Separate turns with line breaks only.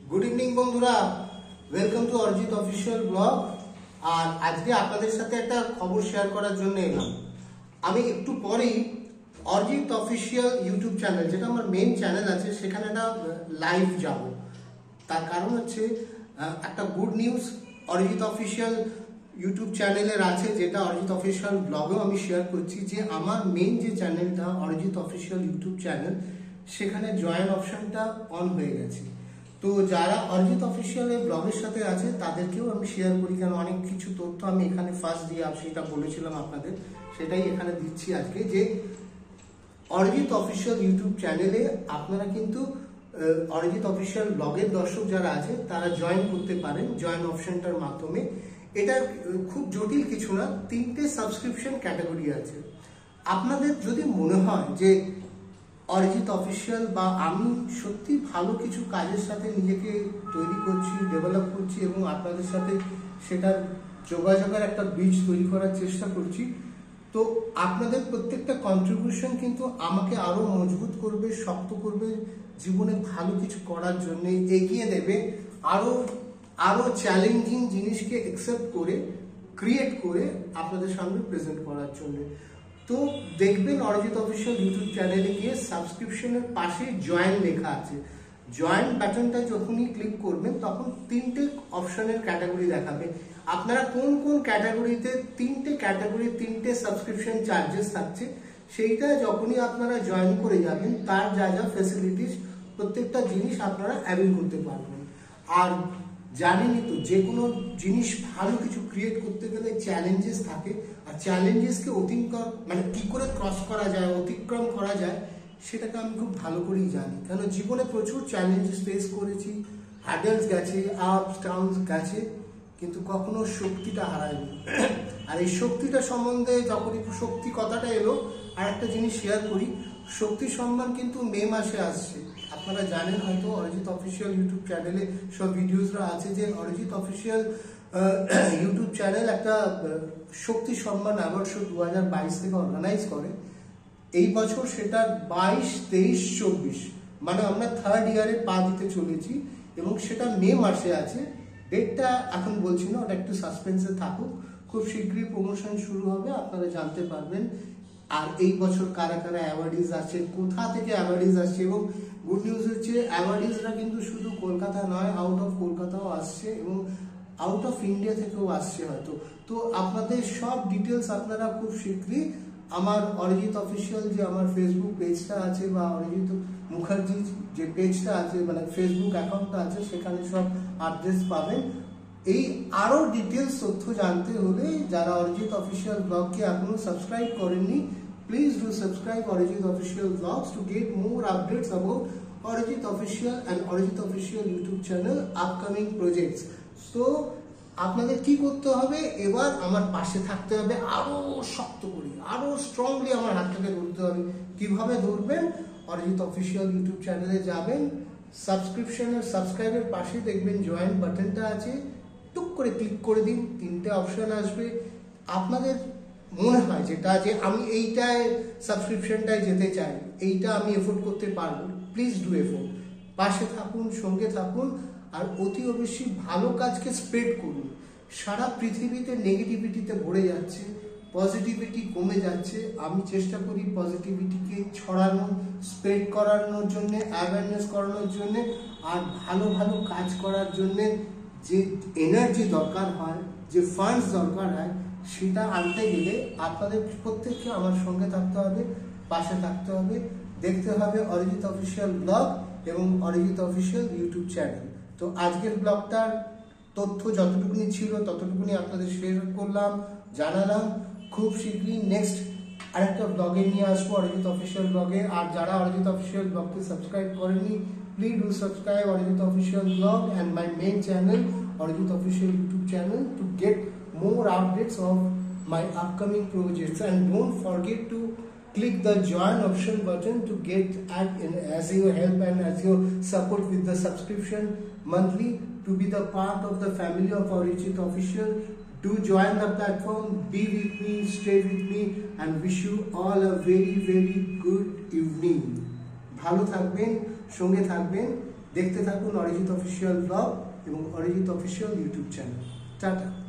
Good evening বন্ধুরা, welcome to Arijit official blog. আর আজকে আপনাদের সাথে একটা খবর শেয়ার করার জন্য এলাম। আমি একটু পরেই অরিজিৎ অফিসিয়াল ইউটিউব চ্যানেল, যেটা আমার মেন চ্যানেল আছে, সেখানে একটা লাইভ যাব। তার কারণ হচ্ছে একটা good news Arijit official YouTube চ্যানেলের আছে, যেটা অরিজিৎ অফিসিয়াল ব্লগেও আমি শেয়ার করছি, যে আমার মেন যে চ্যানেলটা অরিজিৎ অফিসিয়াল ইউটিউব চ্যানেল, সেখানে জয়েন অপশনটা অন হয়ে গেছে। তো যারা অরিজিৎ অফিসিয়াল এই ব্লগের সাথে আছে তাদেরকেও আমি শেয়ার করি, কারণ অনেক কিছু তথ্য আমি এখানে ফার্স্ট দিয়ে সেটা বলেছিলাম আপনাদের, সেটাই এখানে দিচ্ছি আজকে। যে অরিজিৎ অফিসিয়াল ইউটিউব চ্যানেলে আপনারা কিন্তু অরিজিৎ অফিসিয়াল ব্লগের দর্শক যারা আছে তারা জয়েন করতে পারেন জয়েন অপশনটার মাধ্যমে। এটা খুব জটিল কিছু না, 3টে সাবস্ক্রিপশন ক্যাটাগরি আছে। আপনাদের যদি মনে হয় যে অরিজিৎ অফিসিয়াল বা আমি সত্যি ভালো কিছু কাজের সাথে নিজেকে তৈরি করছি, ডেভেলপ করছি এবং আপনাদের সাথে সেটার যোগাযোগের একটা বীজ তৈরি করার চেষ্টা করছি, তো আপনাদের প্রত্যেকটা কন্ট্রিবিউশন কিন্তু আমাকে আরো মজবুত করবে, শক্ত করবে, জীবনে ভালো কিছু করার জন্য এগিয়ে দেবে, আরো চ্যালেঞ্জিং জিনিসকে অ্যাকসেপ্ট করে ক্রিয়েট করে আপনাদের সামনে প্রেজেন্ট করার জন্য। তো দেখবেন অরিজিৎ অফিসিয়াল ইউটিউব চ্যানেলে গিয়ে সাবস্ক্রিপশনের পাশে জয়েন লেখা আছে। জয়েন বাটনটা যখনই ক্লিক করবেন তখন 3টে অপশনের ক্যাটাগরি দেখাবে। আপনারা কোন কোন ক্যাটাগরিতে, 3টে ক্যাটাগরি 3টে সাবস্ক্রিপশন চার্জেস থাকছে, সেইটা যখনই আপনারা জয়েন করে যাবেন তার যা যা ফ্যাসিলিটিস প্রত্যেকটা জিনিস আপনারা অ্যাভেল করতে পারবেন। আর জানেনই তো, যে কোনো জিনিস ভালো কিছু ক্রিয়েট করতে গেলে চ্যালেঞ্জেস থাকে, আর চ্যালেঞ্জেসকে কি করে ক্রস করা যায়, অতিক্রম করা যায়, সেটাকে আমি খুব ভালো করেই জানি। কেন জীবনে প্রচুর চ্যালেঞ্জেস ফেস করেছি, হ্যাডেলস গেছে, আপস ডাউনস গেছে, কিন্তু কখনো শক্তিটা হারায়নি। আর এই শক্তিটা সম্বন্ধে যখনই শক্তি কথাটা এলো, আর একটা জিনিস শেয়ার করি, শক্তি সম্মান কিন্তু মে মাসে আসছে। আপনারা জানেন হয়তো অরিজিৎ অফিসিয়াল ইউটিউব চ্যানেলে সব ভিডিওসরা আছে, যে অরিজিৎ অফিসিয়াল ইউটিউব চ্যানেল একটা শক্তি সম্মান অ্যাওয়ার্ড শো 2022 থেকে অর্গানাইজ করে। এই বছর সেটা 22, 23, 24 মানে আমরা 3rd ইয়ারে পা দিতে চলেছি, এবং সেটা মে মাসে আছে। ডেটটা এখন বলছি না, ওটা একটু সাসপেন্সে থাকুক, খুব শীঘ্রই প্রমোশন শুরু হবে, আপনারা জানতে পারবেন। আর এই বছর কারা কারা অ্যাওয়ার্ডিজ আসছে, কোথা থেকে অ্যাওয়ার্ডিজ আসছে, এবং গুড নিউজ হচ্ছে অ্যাওয়ার্ডিজরা কিন্তু শুধু কলকাতা নয়, আউট অফ কলকাতাও আসছে এবং আউট অফ ইন্ডিয়া থেকেও আসছে হয়তো। তো আপনাদের সব ডিটেলস আপনারা খুব শীঘ্রই আমার অরিজিৎ অফিসিয়াল যে আমার ফেসবুক পেজটা আছে, বা অরিজিৎ মুখার্জি যে পেজটা আছে, মানে ফেসবুক অ্যাকাউন্টটা আছে, সেখানে সব আপডেটস পাবেন। এই আরো ডিটেলস তথ্য জানতে হলে যারা অরিজিৎ অফিসিয়াল ব্লগকে এখনো সাবস্ক্রাইব করেননি, please do subscribe Arijit Official Vlogs to get more updates about Arijit Official and Arijit Official YouTube channel upcoming projects. So আপনাদের কি করতে হবে, এবার আমার পাশে থাকতে হবে, আরো শক্ত করে, আরো স্ট্রংলি আমার হাতটাকে ধরতে হবে। কিভাবে ধরবেন? অরিজিৎ অফিসিয়াল ইউটিউব চ্যানেলে যাবেন, সাবস্ক্রাইবের পাশে দেখবেন জয়েন বাটনটা আছে, টুক করে ক্লিক করে দিন, 3টে অপশন আসবে। আপনাদের মনে হয় যেটা, যে আমি এইটায় সাবস্ক্রিপশনটায় যেতে চাই, এইটা আমি এফোর্ড করতে পারবো, প্লিজ ডু এফোর্ড। পাশে থাকুন, সঙ্গে থাকুন, আর অতি অবশ্যই ভালো কাজকে স্প্রেড করুন। সারা পৃথিবীতে নেগেটিভিটিতে ভরে যাচ্ছে, পজিটিভিটি কমে যাচ্ছে। আমি চেষ্টা করি পজিটিভিটিকে ছড়ানো, স্প্রেড করানোর জন্য, অ্যাওয়ারনেস করানোর জন্য, আর ভালো ভালো কাজ করার জন্য যে এনার্জি দরকার হয়, যে ফান্ডস দরকার হয়, সেটা আনতে গেলে আপনাদের প্রত্যেককে আমার সঙ্গে থাকতে হবে, পাশে থাকতে হবে, দেখতে হবে অরিজিৎ অফিসিয়াল ব্লগ এবং অরিজিৎ অফিসিয়াল ইউটিউব চ্যানেল। তো আজকের ব্লগটার তথ্য যতটুকুনি ছিল ততটুকুনি আপনাদের শেয়ার করলাম, জানালাম। খুব শীঘ্রই নেক্সট আরেকটা ব্লগে নিয়ে আসবো অরিজিৎ অফিসিয়াল ব্লগে। আর যারা অরিজিৎ অফিসিয়াল ব্লগকে সাবস্ক্রাইব করেননি, please do subscribe Arijit official blog and my main channel Arijit Official YouTube channel to get more updates of my upcoming projects. And don't forget to click the join option button to get as your help and as your support with the subscription monthly to be the part of the family of Arijit Official. Do join the platform, be with me, stay with me, and wish you all a very, very good evening. ভালো থাকবেন, সঙ্গে থাকবেন, দেখতে থাকুন Arijit official blog এবং Arijit official YouTube channel. Tata.